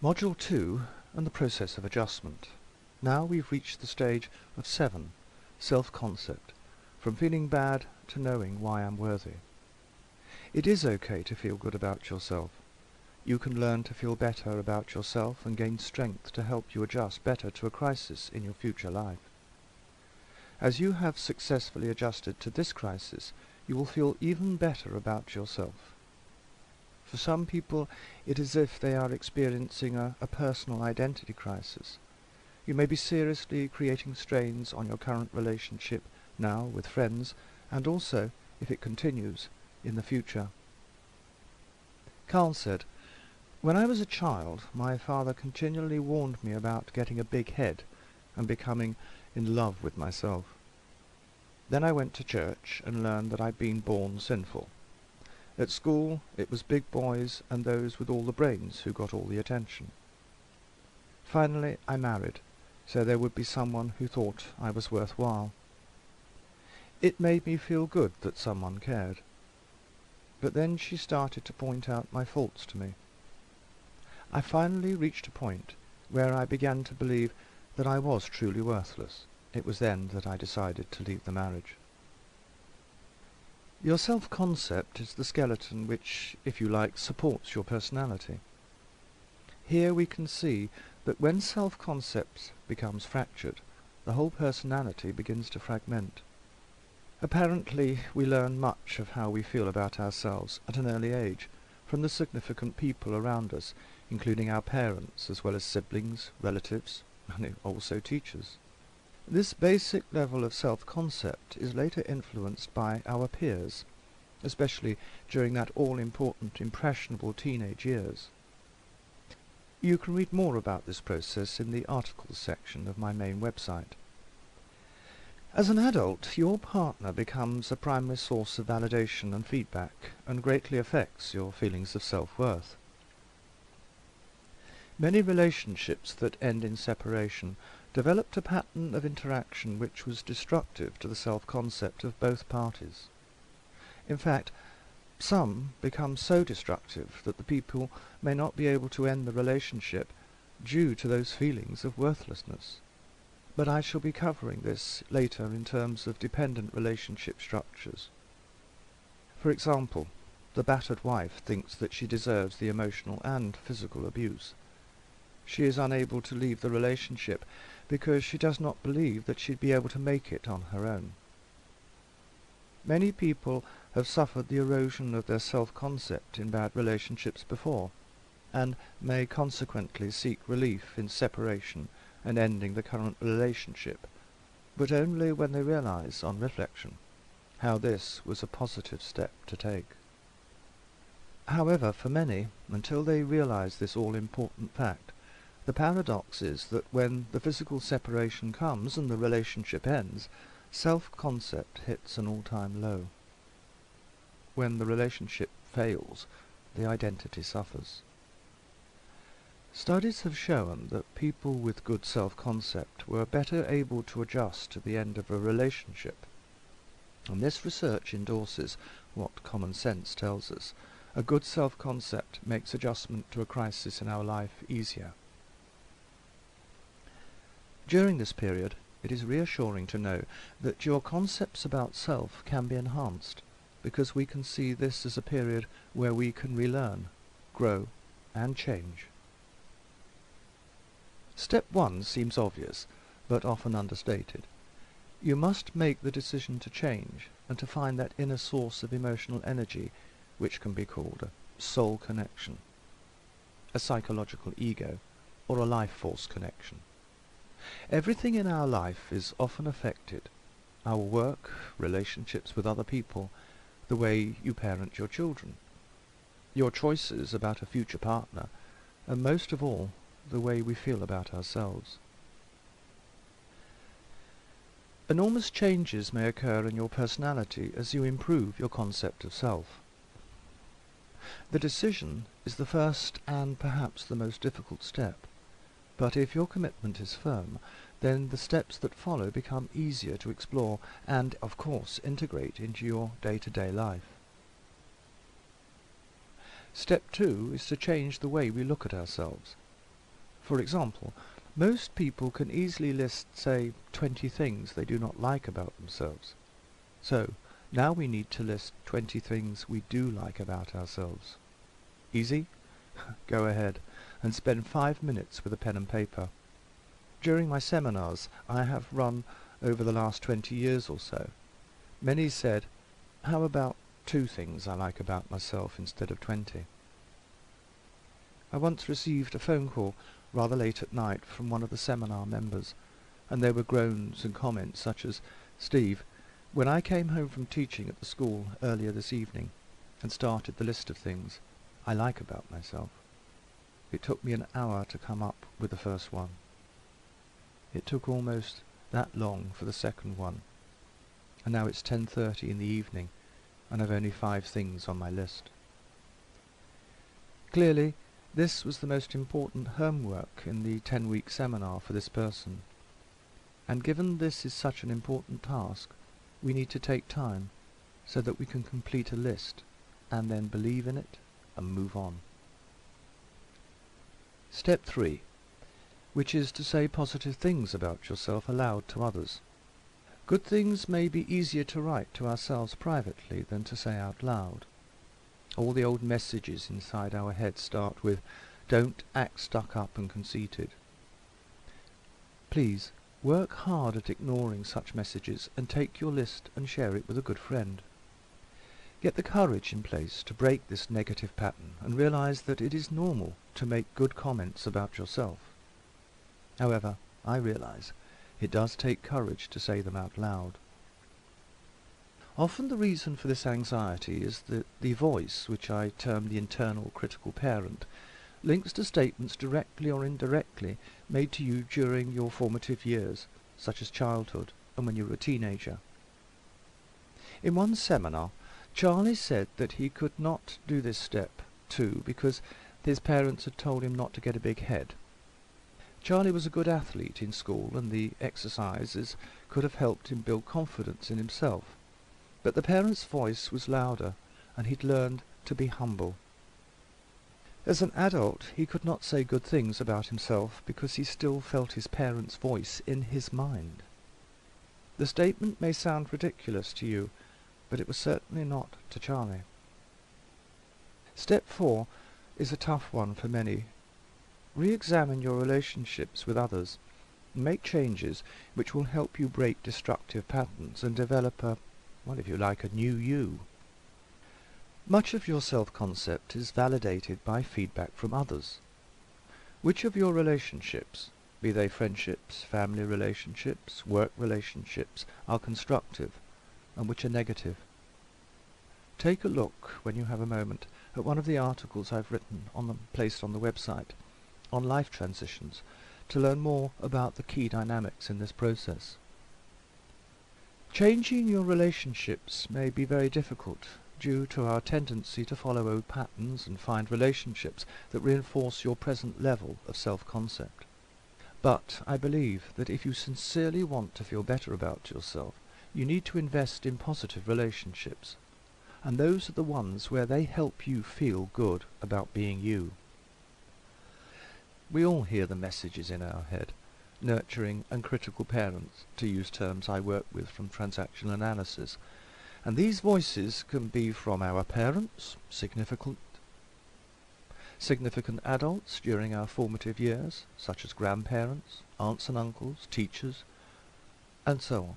Module 2 and the process of adjustment. Now we've reached the stage of 7, self-concept, from feeling bad to knowing why I'm worthy. It is okay to feel good about yourself. You can learn to feel better about yourself and gain strength to help you adjust better to a crisis in your future life. As you have successfully adjusted to this crisis, you will feel even better about yourself. For some people, it is as if they are experiencing a personal identity crisis. You may be seriously creating strains on your current relationship now with friends, and also, if it continues, in the future. Carl said, "When I was a child, my father continually warned me about getting a big head and becoming in love with myself. Then I went to church and learned that I'd been born sinful. At school, it was big boys and those with all the brains who got all the attention. Finally, I married, so there would be someone who thought I was worthwhile. It made me feel good that someone cared. But then she started to point out my faults to me. I finally reached a point where I began to believe that I was truly worthless. It was then that I decided to leave the marriage." Your self-concept is the skeleton which, if you like, supports your personality. Here we can see that when self-concept becomes fractured, the whole personality begins to fragment. Apparently, we learn much of how we feel about ourselves at an early age from the significant people around us, including our parents, as well as siblings, relatives, and also teachers. This basic level of self-concept is later influenced by our peers, especially during that all-important impressionable teenage years. You can read more about this process in the articles section of my main website. As an adult, your partner becomes a primary source of validation and feedback, and greatly affects your feelings of self-worth. Many relationships that end in separation developed a pattern of interaction which was destructive to the self-concept of both parties. In fact, some become so destructive that the people may not be able to end the relationship due to those feelings of worthlessness. But I shall be covering this later in terms of dependent relationship structures. For example, the battered wife thinks that she deserves the emotional and physical abuse. She is unable to leave the relationship because she does not believe that she'd be able to make it on her own. Many people have suffered the erosion of their self-concept in bad relationships before, and may consequently seek relief in separation and ending the current relationship, but only when they realize, on reflection, how this was a positive step to take. However, for many, until they realize this all-important fact, the paradox is that when the physical separation comes and the relationship ends, self-concept hits an all-time low. When the relationship fails, the identity suffers. Studies have shown that people with good self-concept were better able to adjust to the end of a relationship, and this research endorses what common sense tells us. A good self-concept makes adjustment to a crisis in our life easier. During this period, it is reassuring to know that your concepts about self can be enhanced, because we can see this as a period where we can relearn, grow, and change. Step 1 seems obvious, but often understated. You must make the decision to change, and to find that inner source of emotional energy, which can be called a soul connection, a psychological ego, or a life force connection. Everything in our life is often affected. Our work, relationships with other people, the way you parent your children, your choices about a future partner, and most of all, the way we feel about ourselves. Enormous changes may occur in your personality as you improve your concept of self. The decision is the first and perhaps the most difficult step. But if your commitment is firm, then the steps that follow become easier to explore and, of course, integrate into your day-to-day life. Step 2 is to change the way we look at ourselves. For example, most people can easily list, say, 20 things they do not like about themselves. So, now we need to list 20 things we do like about ourselves. Easy? Go ahead and spend 5 minutes with a pen and paper. During my seminars I have run over the last 20 years or so, many said, "How about 2 things I like about myself instead of 20? I once received a phone call rather late at night from one of the seminar members, and there were groans and comments such as, "Steve, when I came home from teaching at the school earlier this evening and started the list of things I like about myself, it took me an hour to come up with the first one. It took almost that long for the second one, and now it's 10:30 in the evening and I've only 5 things on my list." Clearly, this was the most important homework in the 10-week seminar for this person. And given this is such an important task, we need to take time so that we can complete a list and then believe in it and move on. Step 3, which is to say positive things about yourself aloud to others. Good things may be easier to write to ourselves privately than to say out loud. All the old messages inside our heads start with, "Don't act stuck up and conceited." Please, work hard at ignoring such messages and take your list and share it with a good friend. Get the courage in place to break this negative pattern and realize that it is normal to make good comments about yourself. However, I realize it does take courage to say them out loud. Often the reason for this anxiety is that the voice, which I term the internal critical parent, links to statements directly or indirectly made to you during your formative years, such as childhood and when you were a teenager. In one seminar, Charlie said that he could not do this step 2 because his parents had told him not to get a big head. Charlie was a good athlete in school and the exercises could have helped him build confidence in himself. But the parents' voice was louder and he'd learned to be humble. As an adult, he could not say good things about himself because he still felt his parents' voice in his mind. The statement may sound ridiculous to you, but it was certainly not to Charlie. Step 4 is a tough one for many. Re-examine your relationships with others and make changes which will help you break destructive patterns and develop a, well, if you like, a new you. Much of your self-concept is validated by feedback from others. Which of your relationships, be they friendships, family relationships, work relationships, are constructive and which are negative? Take a look, when you have a moment, at one of the articles I've written placed on the website on life transitions to learn more about the key dynamics in this process. Changing your relationships may be very difficult due to our tendency to follow old patterns and find relationships that reinforce your present level of self-concept. But I believe that if you sincerely want to feel better about yourself, you need to invest in positive relationships, and those are the ones where they help you feel good about being you. We all hear the messages in our head, nurturing and critical parents, to use terms I work with from transactional analysis, and these voices can be from our parents, significant adults during our formative years, such as grandparents, aunts and uncles, teachers, and so on.